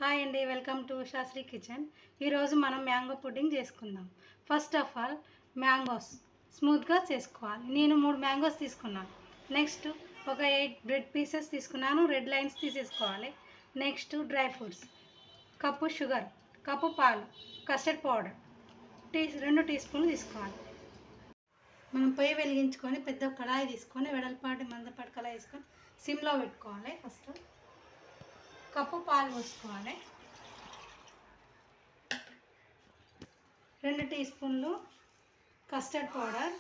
Hi అండి, welcome to Sastry kitchen. ఈరోజు మనం మ్యాంగో పుడ్డింగ్ చేసుకుందాం. ఫస్ట్ ఆఫ్ ఆల్ మ్యాంగోస్ స్మూత్గా చేసుకోవాలి. నేను 3 మ్యాంగోస్ తీసుకున్నాను. నెక్స్ట్ ఒక 8 బ్రెడ్ పీసెస్ తీసుకున్నాను. రెడ్ లైన్స్ తీసేసుకోవాలి. Next dry fruits, cup sugar, cup పాలు, కస్టర్డ్ పౌడర్ 2 టీ స్పూన్లు తీసుకోవాలి. మనం పొయ్యి వెలిగించుకొని పెద్ద కళాయి తీసుకొని వెడల్పాటి మందపాటి కళాయి తీసుకొని సిమ్లో పెట్టుకోవాలి. ఫస్ట్ కప్పు పాలు పోసుకోవాలి. 2 టీ స్పూన్లు కస్టర్డ్ పౌడర్,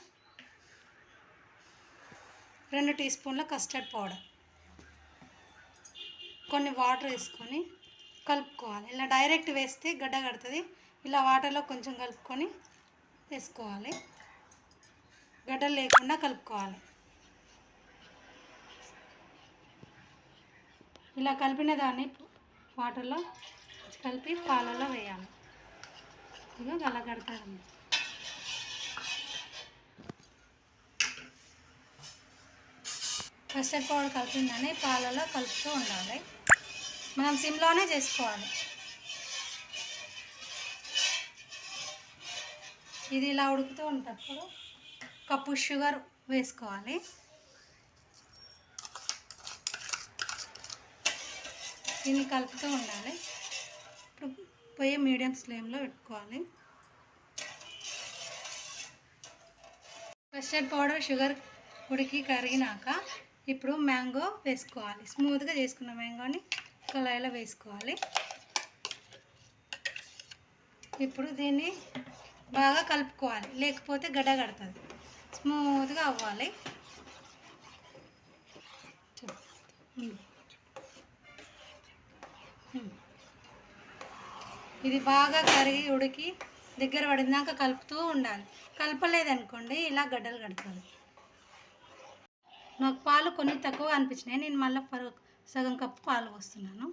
2 టీ స్పూన్ల కస్టర్డ్ పౌడర్, కొన్ని వాటర్ వేసుకొని కలుపుకోవాలి. ఇలా డైరెక్ట్ వేస్తే గడ్డ కడుతుంది. ఇలా వాటర్లో కొంచెం కలుపుకొని వేసుకోవాలి. గడ్డలు లేకుండా కలుపుకోవాలి. ఇలా కలిపిన దాన్ని వాటర్లో కలిపి పాలలో వేయాలి. ఇక అలా కడతారు. కస్టర్డ్ పౌడర్ కలిపిందని పాలలో కలుపుతూ ఉండాలి. మనం సిమ్లోనే చేసుకోవాలి. ఇది ఇలా ఉడుకుతూ ఉంటప్పుడు కప్పు షుగర్ వేసుకోవాలి. దీన్ని కలుపుతూ ఉండాలి. ఇప్పుడు పొయ్యి మీడియం ఫ్లేమ్లో పెట్టుకోవాలి. కస్టర్డ్ పౌడర్ షుగర్ ఉడికి కరిగినాక ఇప్పుడు మ్యాంగో వేసుకోవాలి. స్మూత్గా చేసుకున్న మ్యాంగోని కళాయిలో వేసుకోవాలి. ఇప్పుడు దీన్ని బాగా కలుపుకోవాలి, లేకపోతే గడ్డ కడుతుంది. స్మూత్గా అవ్వాలి. ఇది బాగా కరిగి ఉడికి దగ్గర పడినాక కలుపుతూ ఉండాలి. కలపలేదనుకోండి ఇలా గడ్డలు కడుతుంది. నాకు పాలు కొన్ని తక్కువ అనిపించినాయి. నేను మళ్ళీ సగం కప్పు పాలు పోస్తున్నాను.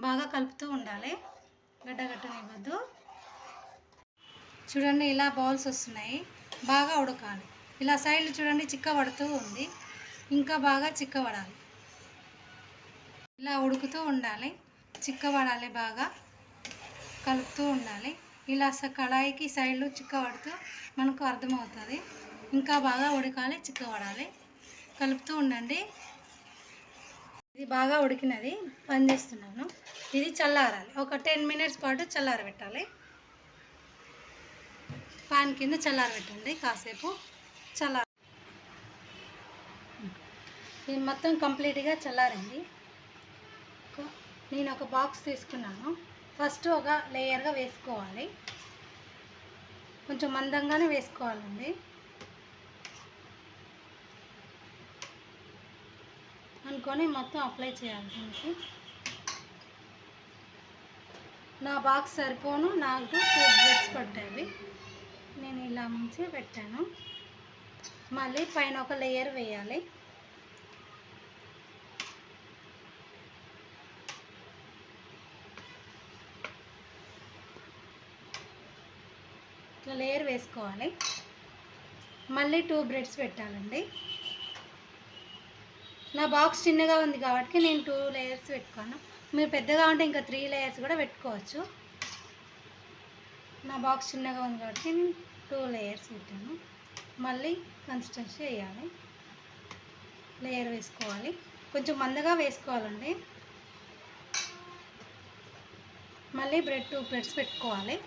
బాగా కలుపుతూ ఉండాలి, గడ్డ కట్టనివ్వద్దు. చూడండి, ఇలా బౌల్స్ వస్తున్నాయి. బాగా ఉడకాలి. ఇలా సైడ్లు చూడండి చిక్కబడుతూ ఉంది. ఇంకా బాగా చిక్కబడాలి. ఇలా ఉడుకుతూ ఉండాలి, చిక్కబడాలి. బాగా కలుపుతూ ఉండాలి. ఇలా కళాయికి సైడ్లు చిక్కబడుతూ మనకు అర్థమవుతుంది. ఇంకా బాగా ఉడకాలి, చిక్కబడాలి. కలుపుతూ ఉండండి. ఇది బాగా ఉడికినది. బంద్ చేస్తున్నాను. ఇది చల్లారాలి. ఒక 10 మినిట్స్ పాటు చల్లారబెట్టాలి. ఫ్యాన్ కింద చల్లారబెట్టండి కాసేపు. ఇది మొత్తం కంప్లీట్గా చల్లారింది. నేను ఒక బాక్స్ తీసుకున్నాను. ఫస్ట్ ఒక లేయర్గా వేసుకోవాలి. కొంచెం మందంగానే వేసుకోవాలండి. అనుకొని మొత్తం అప్లై చేయాలి దీనికి. నా బాక్స్ సరిపోను, నాకు 2 బ్రెడ్స్ పట్టాయి. నేను ఇలా ముంచి పెట్టాను. మళ్ళీ పైన ఒక లేయర్ వేయాలి. ఇట్లా లేయర్ వేసుకోవాలి. మళ్ళీ 2 బ్రెడ్స్ పెట్టాలండి. నా బాక్స్ చిన్నగా ఉంది కాబట్టి నేను 2 లేయర్స్ పెట్టుకున్నాను. మీరు పెద్దగా ఉంటే ఇంకా 3 లేయర్స్ కూడా పెట్టుకోవచ్చు. నా బాక్స్ చిన్నగా ఉంది కాబట్టి నేను 2 లేయర్స్ పెట్టాను. మళ్ళీ కన్సిస్టెన్సీ వేయాలి. లేయర్ వేసుకోవాలి. కొంచెం మందగా వేసుకోవాలండి. మళ్ళీ 2 బ్రెడ్స్ పెట్టుకోవాలి.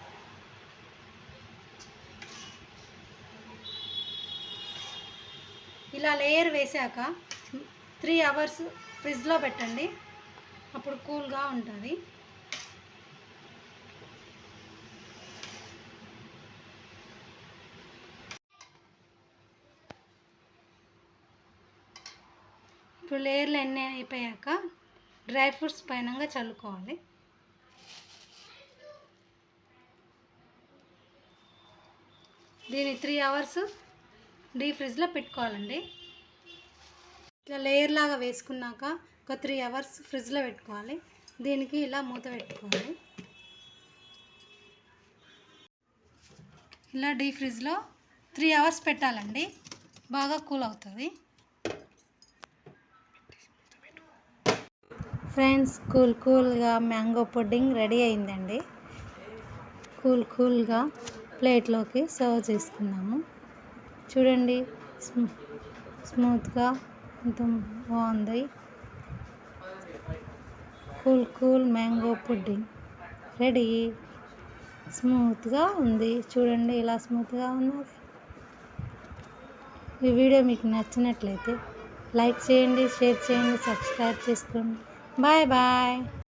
ఇలా లేయర్ వేసాక 3 అవర్స్ ఫ్రిడ్జ్లో పెట్టండి. అప్పుడు కూల్గా ఉంటుంది. ఇప్పుడు లేయర్లు అన్నీ అయిపోయాక డ్రై ఫ్రూట్స్ పైనంగా చల్లుకోవాలి. దీన్ని 3 అవర్స్ డీప్ ఫ్రిడ్జ్లో పెట్టుకోవాలండి. ఇట్లా లేయర్ లాగా వేసుకున్నాక ఒక 3 అవర్స్ ఫ్రిడ్జ్లో పెట్టుకోవాలి. దీనికి ఇలా మూత పెట్టుకోవాలి. ఇలా డీప్ ఫ్రిడ్జ్లో 3 అవర్స్ పెట్టాలండి. బాగా కూల్ అవుతుంది. ఫ్రెండ్స్, కూల్గా మ్యాంగో పుడ్డింగ్ రెడీ అయిందండి. కూల్గా ప్లేట్లోకి సర్వ్ చేసుకున్నాము. చూడండి, స్మూత్గా ఎంత బాగుంది. Cool mango pudding ready. స్మూత్గా ఉంది. చూడండి ఇలా స్మూత్గా ఉన్నది. ఈ వీడియో మీకు నచ్చినట్లయితే లైక్ చేయండి, షేర్ చేయండి, సబ్స్క్రైబ్ చేసుకోండి. బాయ్.